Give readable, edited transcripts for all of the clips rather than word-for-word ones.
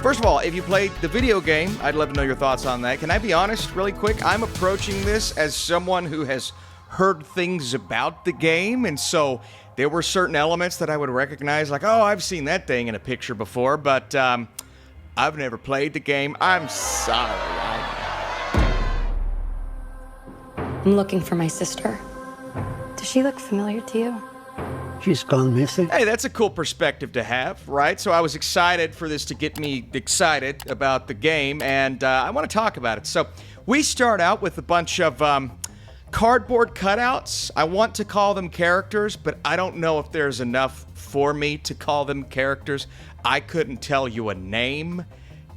First of all, if you played the video game, I'd love to know your thoughts on that. Can I be honest really quick? I'm approaching this as someone who has heard things about the game, and so there were certain elements that I would recognize, like, oh, I've seen that thing in a picture before, but I've never played the game. I'm sorry. I'm looking for my sister. Does she look familiar to you? She's gone missing. Hey, that's a cool perspective to have, right? So I was excited for this to get me excited about the game, and I want to talk about it. So we start out with a bunch of cardboard cutouts. I want to call them characters, but I don't know if there's enough for me to call them characters. I couldn't tell you a name.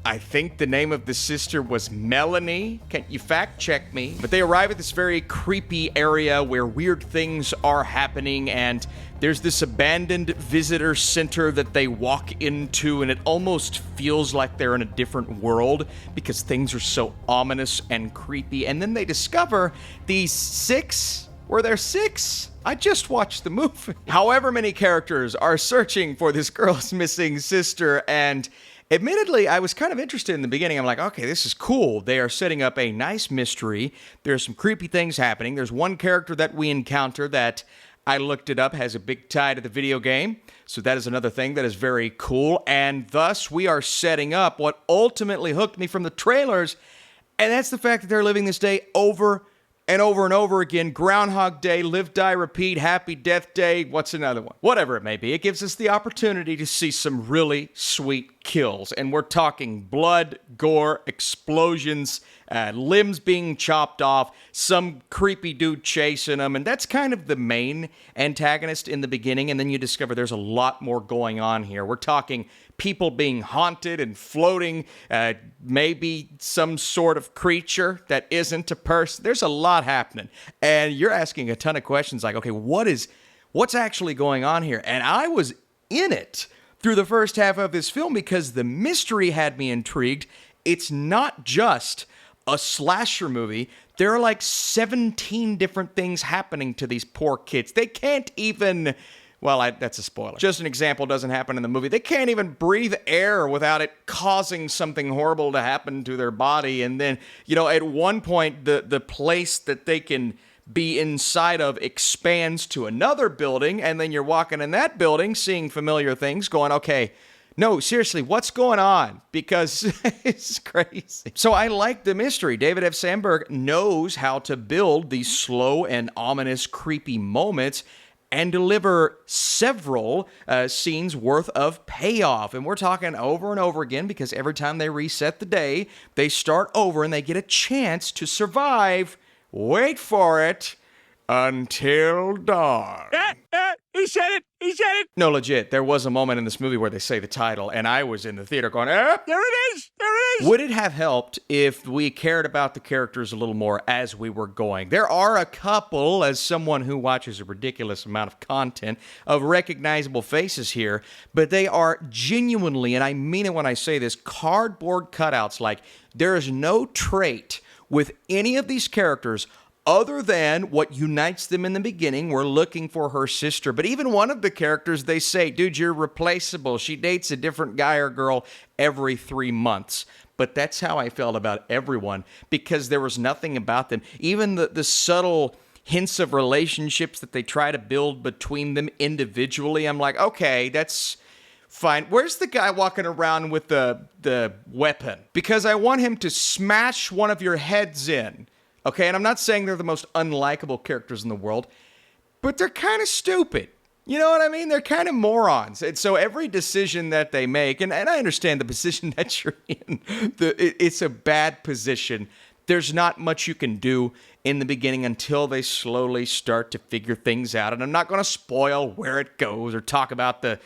I think the name of the sister was Melanie. Can't you fact check me? But they arrive at this very creepy area where weird things are happening, and there's this abandoned visitor center that they walk into, and it almost feels like they're in a different world because things are so ominous and creepy. And then they discover these six. Were there six? I just watched the movie. However many characters are searching for this girl's missing sister, and admittedly, I was kind of interested in the beginning. I'm like, okay, this is cool. They are setting up a nice mystery. There's some creepy things happening. There's one character that we encounter that I looked it up, has a big tie to the video game. So that is another thing that is very cool. And thus, we are setting up what ultimately hooked me from the trailers. And that's the fact that they're living this day over and over and over again. Groundhog Day, live, die, repeat, happy death day. What's another one? Whatever it may be, it gives us the opportunity to see some really sweet kills. And we're talking blood, gore, explosions, limbs being chopped off, some creepy dude chasing them. And that's kind of the main antagonist in the beginning. And then you discover there's a lot more going on here. We're talking people being haunted and floating, maybe some sort of creature that isn't a person. There's a lot happening. And you're asking a ton of questions like, okay, what's actually going on here? And I was in it through the first half of this film because the mystery had me intrigued. It's not just a slasher movie. There are like 17 different things happening to these poor kids. They can't even... Well, that's a spoiler. Just an example doesn't happen in the movie. They can't even breathe air without it causing something horrible to happen to their body. And then, at one point, the place that they can be inside of expands to another building. And then you're walking in that building, seeing familiar things, going, okay, no, seriously, what's going on? Because it's crazy. So I like the mystery. David F. Sandberg knows how to build these slow and ominous, creepy moments and deliver several scenes worth of payoff. And we're talking over and over again because every time they reset the day, they start over and they get a chance to survive, wait for it, until dawn. He said it! He said it! No, legit, there was a moment in this movie where they say the title, and I was in the theater going, there it is! There it is! Would it have helped if we cared about the characters a little more as we were going? There are a couple, as someone who watches a ridiculous amount of content, of recognizable faces here, but they are genuinely, and I mean it when I say this, cardboard cutouts. Like, there is no trait with any of these characters other than what unites them in the beginning. We're looking for her sister. But even one of the characters, they say, dude, you're replaceable. She dates a different guy or girl every 3 months. But that's how I felt about everyone, because there was nothing about them. Even the subtle hints of relationships that they try to build between them individually, I'm like, okay, that's fine. Where's the guy walking around with the weapon? Because I want him to smash one of your heads in. Okay, and I'm not saying they're the most unlikable characters in the world, but they're kind of stupid. You know what I mean? They're kind of morons. And so every decision that they make, and I understand the position that you're in, it's a bad position. There's not much you can do in the beginning until they slowly start to figure things out. And I'm not going to spoil where it goes or talk about the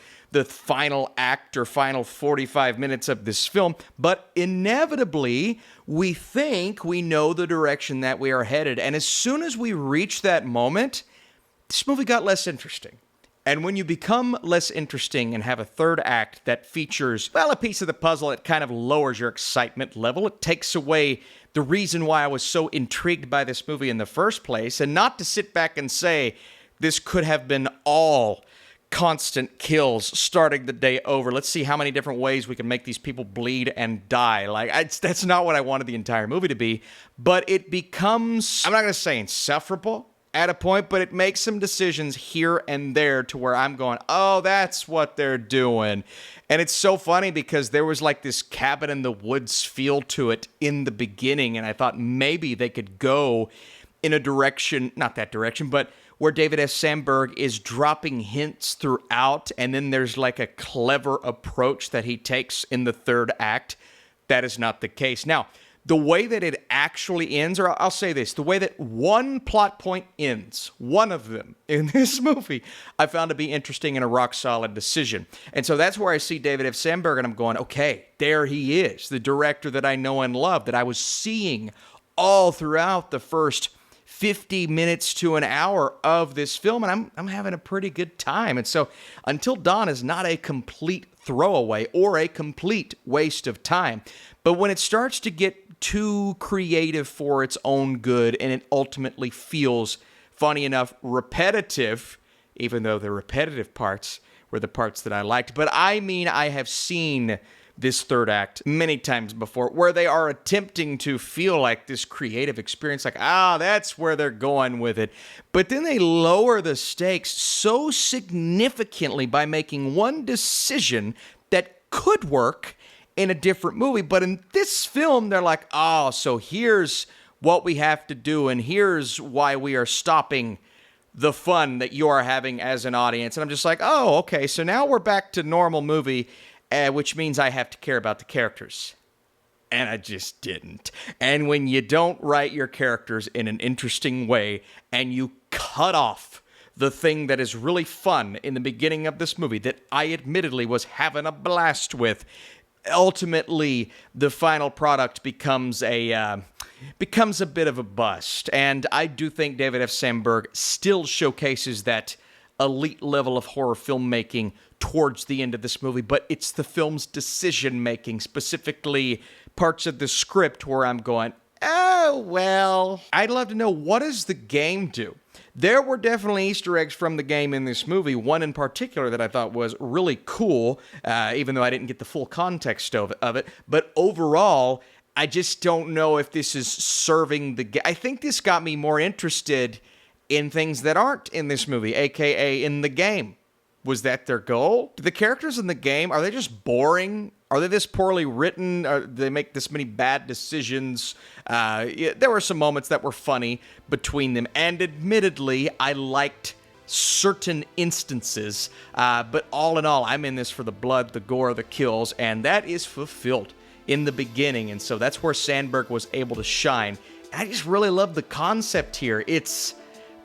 final act or final 45 minutes of this film, but inevitably, we think we know the direction that we are headed. And as soon as we reach that moment, this movie got less interesting. And when you become less interesting and have a third act that features, well, a piece of the puzzle, it kind of lowers your excitement level. It takes away the reason why I was so intrigued by this movie in the first place. And not to sit back and say, this could have been all constant kills starting the day over. Let's see how many different ways we can make these people bleed and die. That's not what I wanted the entire movie to be, but it becomes, I'm not going to say insufferable at a point, but it makes some decisions here and there to where I'm going, oh, that's what they're doing. And it's so funny because there was like this cabin in the woods feel to it in the beginning, and I thought maybe they could go in a direction, not that direction, but where David F. Sandberg is dropping hints throughout, and then there's like a clever approach that he takes in the third act. That is not the case. Now, the way that it actually ends, or I'll say this, the way that one plot point ends, one of them in this movie, I found to be interesting and a rock-solid decision. And so that's where I see David F. Sandberg, and I'm going, okay, there he is, the director that I know and love, that I was seeing all throughout the first 50 minutes to an hour of this film, and I'm having a pretty good time. And so Until Dawn is not a complete throwaway or a complete waste of time. But when it starts to get too creative for its own good, and it ultimately feels, funny enough, repetitive, even though the repetitive parts were the parts that I liked. But I mean, I have seen this third act many times before, where they are attempting to feel like this creative experience, like, that's where they're going with it. But then they lower the stakes so significantly by making one decision that could work in a different movie. But in this film, they're like, so here's what we have to do, and here's why we are stopping the fun that you are having as an audience. And I'm just like, okay, so now we're back to normal movie, which means I have to care about the characters. And I just didn't. And when you don't write your characters in an interesting way, and you cut off the thing that is really fun in the beginning of this movie that I admittedly was having a blast with, ultimately the final product becomes a bit of a bust. And I do think David F. Sandberg still showcases that elite level of horror filmmaking towards the end of this movie, but it's the film's decision-making, specifically parts of the script where I'm going, well, I'd love to know, what does the game do? There were definitely Easter eggs from the game in this movie, one in particular that I thought was really cool, even though I didn't get the full context of it, but overall, I just don't know if this is serving the game. I think this got me more interested in things that aren't in this movie, aka in the game. Was that their goal? Do the characters in the game, are they just boring? Are they this poorly written? Do they make this many bad decisions? There were some moments that were funny between them, and admittedly, I liked certain instances, but all in all, I'm in this for the blood, the gore, the kills, and that is fulfilled in the beginning, and so that's where Sandberg was able to shine. I just really love the concept here. It's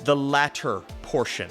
the latter portion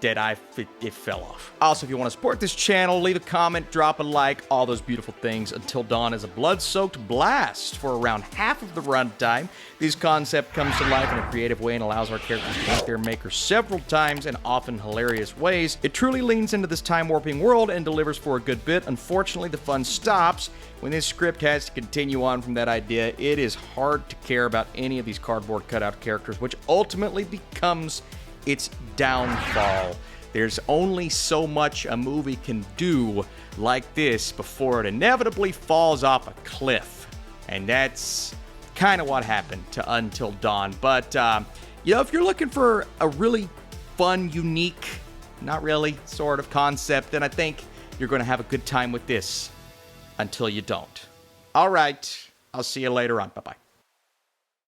that it fell off. Also, if you want to support this channel, leave a comment, drop a like, all those beautiful things. Until Dawn is a blood-soaked blast for around half of the runtime. This concept comes to life in a creative way and allows our characters to meet their maker several times in often hilarious ways. It truly leans into this time-warping world and delivers for a good bit. Unfortunately, the fun stops when this script has to continue on from that idea. It is hard to care about any of these cardboard cutout characters, which ultimately becomes its downfall. There's only so much a movie can do like this before it inevitably falls off a cliff. And that's kind of what happened to Until Dawn. But, if you're looking for a really fun, unique, not really, sort of concept, then I think you're going to have a good time with this until you don't. All right, I'll see you later on. Bye-bye.